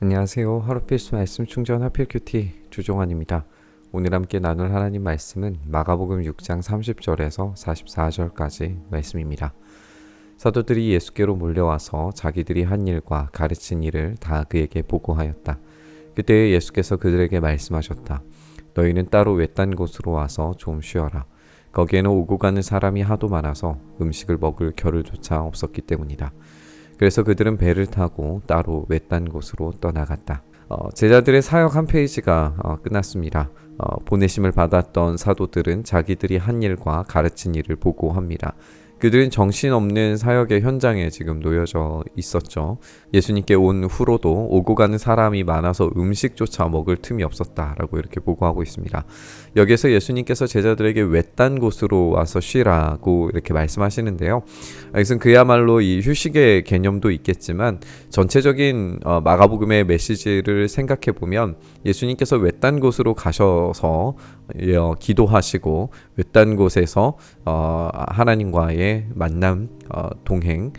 안녕하세요. 하루 필수 말씀 충전 하필 큐티 주종환입니다. 오늘 함께 나눌 하나님 말씀은 마가복음 6장 30절에서 44절까지 말씀입니다. 사도들이 예수께로 몰려와서 자기들이 한 일과 가르친 일을 다 그에게 보고하였다. 그때 예수께서 그들에게 말씀하셨다. 너희는 따로 외딴 곳으로 와서 좀 쉬어라. 거기에는 오고 가는 사람이 하도 많아서 음식을 먹을 겨를조차 없었기 때문이다. 그래서 그들은 배를 타고 따로 외딴 곳으로 떠나갔다. 제자들의 사역 한 페이지가 끝났습니다. 보내심을 받았던 사도들은 자기들이 한 일과 가르친 일을 보고합니다. 그들은 정신없는 사역의 현장에 지금 놓여져 있었죠. 예수님께 온 후로도 오고 가는 사람이 많아서 음식조차 먹을 틈이 없었다라고 이렇게 보고하고 있습니다. 여기서 예수님께서 제자들에게 외딴 곳으로 와서 쉬라고 이렇게 말씀하시는데요. 이것은 그야말로 이 휴식의 개념도 있겠지만 전체적인 마가복음의 메시지를 생각해 보면 예수님께서 외딴 곳으로 가셔서 기도하시고 외딴 곳에서 하나님과의 만남, 동행,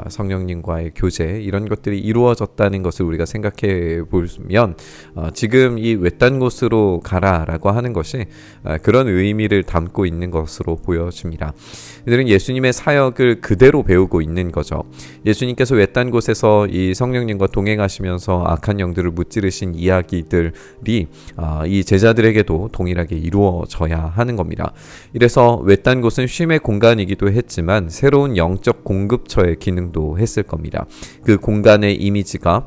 성령님과의 교제 이런 것들이 이루어졌다는 것을 우리가 생각해 보면 지금 이 외딴 곳으로 가라라고 하는 것이 그런 의미를 담고 있는 것으로 보여집니다. 이들은 예수님의 사역을 그대로 배우고 있는 거죠. 예수님께서 외딴 곳에서 이 성령님과 동행하시면서 악한 영들을 무찌르신 이야기들이 이 제자들에게도 동일하게 이루어져야 하는 겁니다. 이래서 외딴 곳은 쉼의 공간이기도 했지만 새로운 영적 공급처의 기능도 했을 겁니다. 그 공간의 이미지가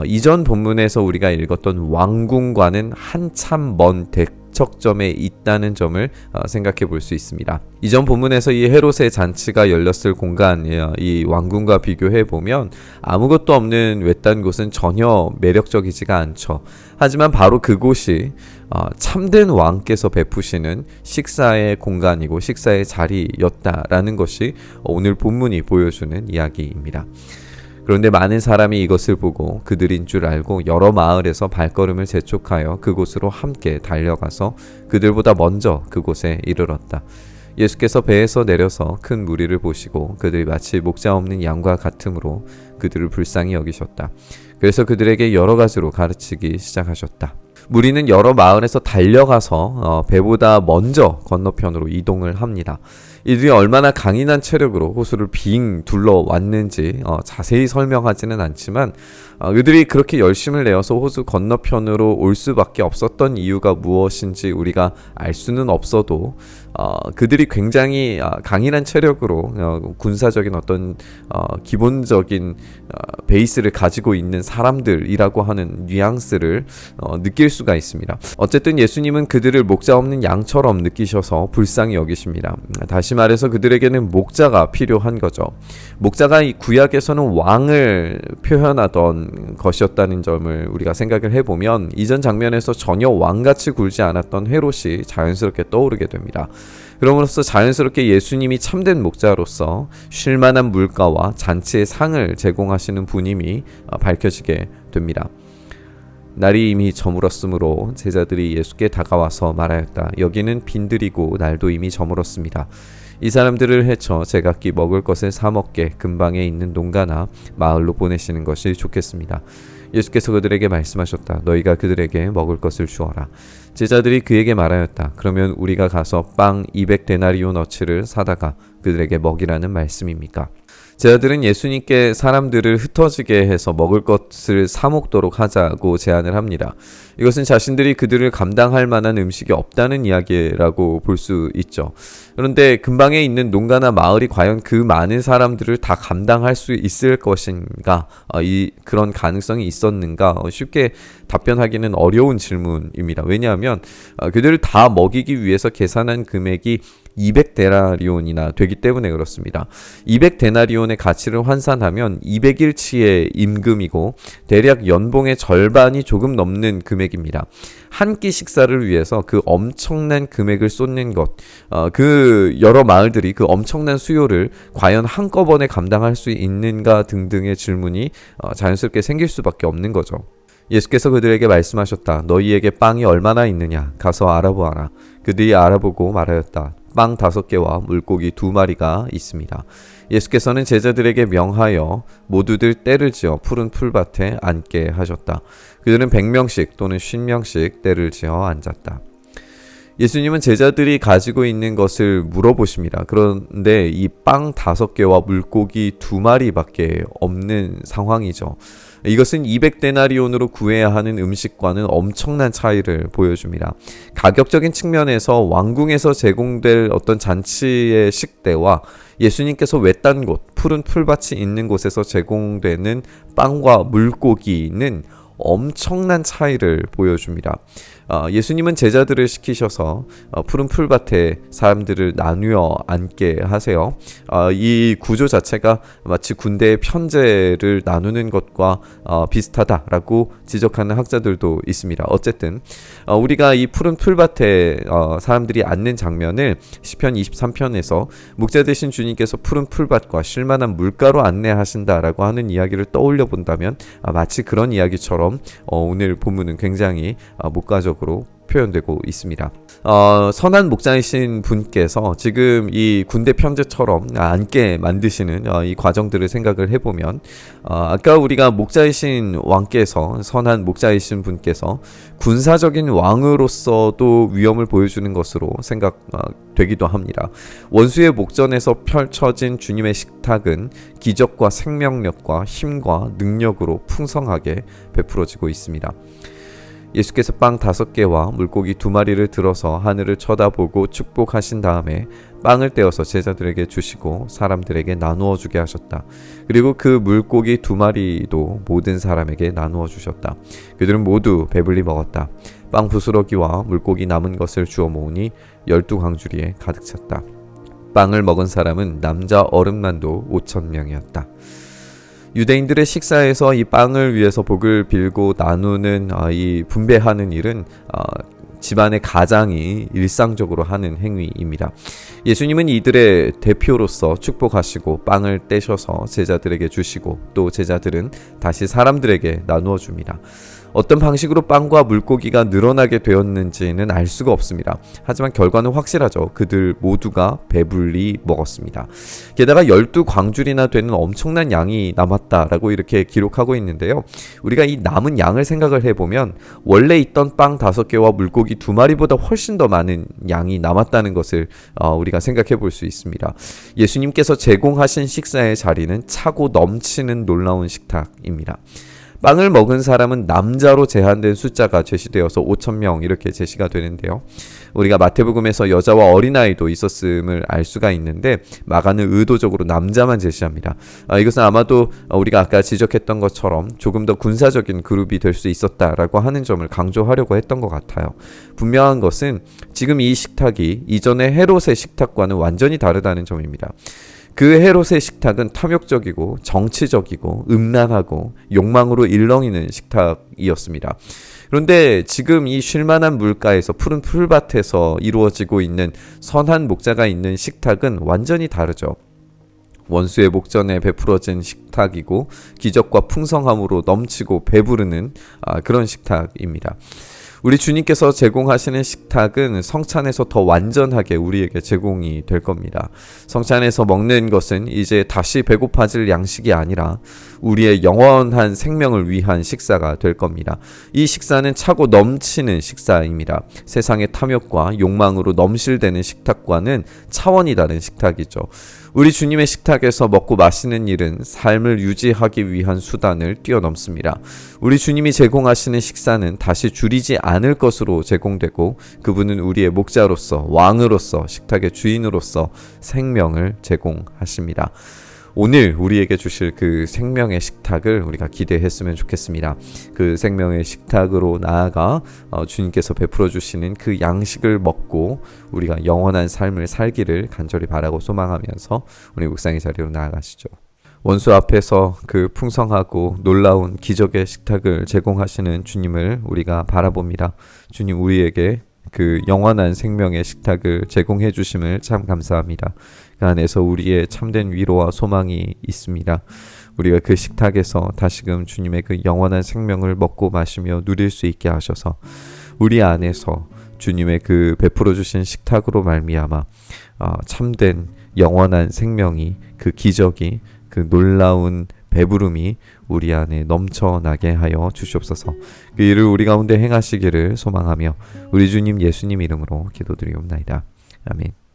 이전 본문에서 우리가 읽었던 왕궁과는 한참 먼 대척점에 있다는 점을 생각해 볼 수 있습니다. 이전 본문에서 이 헤롯의 잔치가 열렸을 공간, 이 왕궁과 비교해 보면 아무것도 없는 외딴 곳은 전혀 매력적이지가 않죠. 하지만 바로 그곳이 참된 왕께서 베푸시는 식사의 공간이고 식사의 자리였다라는 것이 오늘 본문이 보여주는 이야기입니다. 그런데 많은 사람이 이것을 보고 그들인 줄 알고 여러 마을에서 발걸음을 재촉하여 그곳으로 함께 달려가서 그들보다 먼저 그곳에 이르렀다. 예수께서 배에서 내려서 큰 무리를 보시고 그들이 마치 목자 없는 양과 같으므로 그들을 불쌍히 여기셨다. 그래서 그들에게 여러 가지로 가르치기 시작하셨다. 무리는 여러 마을에서 달려가서 배보다 먼저 건너편으로 이동을 합니다. 이들이 얼마나 강인한 체력으로 호수를 빙 둘러왔는지 자세히 설명하지는 않지만 그들이 그렇게 열심을 내어서 호수 건너편으로 올 수밖에 없었던 이유가 무엇인지 우리가 알 수는 없어도 그들이 굉장히 강인한 체력으로 군사적인 어떤 기본적인 베이스를 가지고 있는 사람들이라고 하는 뉘앙스를 느낄 수가 있습니다. 어쨌든 예수님은 그들을 목자 없는 양처럼 느끼셔서 불쌍히 여기십니다. 다시 말해서 그들에게는 목자가 필요한 거죠. 목자가 이 구약에서는 왕을 표현하던 것이었다는 점을 우리가 생각을 해보면 이전 장면에서 전혀 왕같이 굴지 않았던 헤롯이 자연스럽게 떠오르게 됩니다. 그럼으로써 자연스럽게 예수님이 참된 목자로서 쉴만한 물가와 잔치의 상을 제공하시는 분임이 밝혀지게 됩니다. 날이 이미 저물었으므로 제자들이 예수께 다가와서 말하였다. 여기는 빈들이고 날도 이미 저물었습니다. 이 사람들을 해쳐 제각기 먹을 것을 사 먹게 근방에 있는 농가나 마을로 보내시는 것이 좋겠습니다. 예수께서 그들에게 말씀하셨다. 너희가 그들에게 먹을 것을 주어라. 제자들이 그에게 말하였다. 그러면 우리가 가서 빵 200데나리오너치를 사다가 그들에게 먹이라는 말씀입니까? 제자들은 예수님께 사람들을 흩어지게 해서 먹을 것을 사 먹도록 하자고 제안을 합니다. 이것은 자신들이 그들을 감당할 만한 음식이 없다는 이야기라고 볼 수 있죠. 그런데 근방에 있는 농가나 마을이 과연 그 많은 사람들을 다 감당할 수 있을 것인가, 그런 가능성이 있었는가 쉽게 답변하기는 어려운 질문입니다. 왜냐하면 그들을 다 먹이기 위해서 계산한 금액이 200데나리온이나 되기 때문에 그렇습니다. 200데나리온의 가치를 환산하면 200일치의 임금이고 대략 연봉의 절반이 조금 넘는 금액입니다. 한 끼 식사를 위해서 그 엄청난 금액을 쏟는 것, 그 여러 마을들이 그 엄청난 수요를 과연 한꺼번에 감당할 수 있는가 등등의 질문이 자연스럽게 생길 수밖에 없는 거죠. 예수께서 그들에게 말씀하셨다. 너희에게 빵이 얼마나 있느냐? 가서 알아보아라. 그들이 알아보고 말하였다. 빵 5개와 물고기 2마리가 있습니다. 예수께서는 제자들에게 명하여 모두들 떼를 지어 푸른 풀밭에 앉게 하셨다. 그들은 100명씩 또는 50명씩 떼를 지어 앉았다. 예수님은 제자들이 가지고 있는 것을 물어보십니다. 그런데 이 빵 5개와 물고기 2마리밖에 없는 상황이죠. 이것은 200데나리온으로 구해야 하는 음식과는 엄청난 차이를 보여줍니다. 가격적인 측면에서 왕궁에서 제공될 어떤 잔치의 식대와 예수님께서 외딴 곳, 푸른 풀밭이 있는 곳에서 제공되는 빵과 물고기는 엄청난 차이를 보여줍니다. 예수님은 제자들을 시키셔서 푸른 풀밭에 사람들을 나누어 앉게 하세요. 이 구조 자체가 마치 군대의 편제를 나누는 것과 비슷하다라고 지적하는 학자들도 있습니다. 어쨌든 우리가 이 푸른 풀밭에 사람들이 앉는 장면을 시편 23편에서 목자 되신 주님께서 푸른 풀밭과 쉴만한 물가로 안내하신다라고 하는 이야기를 떠올려 본다면 마치 그런 이야기처럼 오늘 본문은 굉장히 목가적으로 표현되고 있습니다. 선한 목자이신 분께서 지금 이 군대 편제처럼 앉게 만드시는 이 과정들을 생각을 해보면 아까 우리가 목자이신 왕께서 선한 목자이신 분께서 군사적인 왕으로서도 위엄을 보여주는 것으로 생각되기도 합니다. 원수의 목전에서 펼쳐진 주님의 식탁은 기적과 생명력과 힘과 능력으로 풍성하게 베풀어지고 있습니다. 예수께서 빵 5개와 물고기 2마리를 들어서 하늘을 쳐다보고 축복하신 다음에 빵을 떼어서 제자들에게 주시고 사람들에게 나누어 주게 하셨다. 그리고 그 물고기 2마리도 모든 사람에게 나누어 주셨다. 그들은 모두 배불리 먹었다. 빵 부스러기와 물고기 남은 것을 주워 모으니 12광주리에 가득 찼다. 빵을 먹은 사람은 남자 어른만도 5,000명이었다. 유대인들의 식사에서 이 빵을 위해서 복을 빌고 나누는 이 분배하는 일은 집안의 가장이 일상적으로 하는 행위입니다. 예수님은 이들의 대표로서 축복하시고 빵을 떼셔서 제자들에게 주시고 또 제자들은 다시 사람들에게 나누어 줍니다. 어떤 방식으로 빵과 물고기가 늘어나게 되었는지는 알 수가 없습니다. 하지만 결과는 확실하죠. 그들 모두가 배불리 먹었습니다. 게다가 12광줄이나 되는 엄청난 양이 남았다라고 이렇게 기록하고 있는데요. 우리가 이 남은 양을 생각을 해보면 원래 있던 빵 5개와 물고기 2마리보다 훨씬 더 많은 양이 남았다는 것을 우리가 생각해 볼 수 있습니다. 예수님께서 제공하신 식사의 자리는 차고 넘치는 놀라운 식탁입니다. 빵을 먹은 사람은 남자로 제한된 숫자가 제시되어서 5,000명 이렇게 제시가 되는데요. 우리가 마태복음에서 여자와 어린아이도 있었음을 알 수가 있는데 마가는 의도적으로 남자만 제시합니다. 이것은 아마도 우리가 아까 지적했던 것처럼 조금 더 군사적인 그룹이 될 수 있었다라고 하는 점을 강조하려고 했던 것 같아요. 분명한 것은 지금 이 식탁이 이전의 헤롯의 식탁과는 완전히 다르다는 점입니다. 그 헤롯의 식탁은 탐욕적이고 정치적이고 음란하고 욕망으로 일렁이는 식탁이었습니다. 그런데 지금 이 쉴만한 물가에서 푸른 풀밭에서 이루어지고 있는 선한 목자가 있는 식탁은 완전히 다르죠. 원수의 목전에 베풀어진 식탁이고 기적과 풍성함으로 넘치고 배부르는 그런 식탁입니다. 우리 주님께서 제공하시는 식탁은 성찬에서 더 완전하게 우리에게 제공이 될 겁니다. 성찬에서 먹는 것은 이제 다시 배고파질 양식이 아니라 우리의 영원한 생명을 위한 식사가 될 겁니다. 이 식사는 차고 넘치는 식사입니다. 세상의 탐욕과 욕망으로 넘실대는 식탁과는 차원이 다른 식탁이죠. 우리 주님의 식탁에서 먹고 마시는 일은 삶을 유지하기 위한 수단을 뛰어넘습니다. 우리 주님이 제공하시는 식사는 다시 줄이지 않을 것으로 제공되고 그분은 우리의 목자로서 왕으로서 식탁의 주인으로서 생명을 제공하십니다. 오늘 우리에게 주실 그 생명의 식탁을 우리가 기대했으면 좋겠습니다. 그 생명의 식탁으로 나아가 주님께서 베풀어 주시는 그 양식을 먹고 우리가 영원한 삶을 살기를 간절히 바라고 소망하면서 우리 묵상의 자리로 나아가시죠. 원수 앞에서 그 풍성하고 놀라운 기적의 식탁을 제공하시는 주님을 우리가 바라봅니다. 주님 우리에게 그 영원한 생명의 식탁을 제공해 주심을 참 감사합니다. 그 안에서 우리의 참된 위로와 소망이 있습니다. 우리가 그 식탁에서 다시금 주님의 그 영원한 생명을 먹고 마시며 누릴 수 있게 하셔서 우리 안에서 주님의 그 베풀어 주신 식탁으로 말미암아 참된 영원한 생명이, 그 기적이, 그 놀라운 배부름이 우리 안에 넘쳐나게 하여 주시옵소서. 그 일을 우리 가운데 행하시기를 소망하며 우리 주님 예수님 이름으로 기도드리옵나이다. 아멘.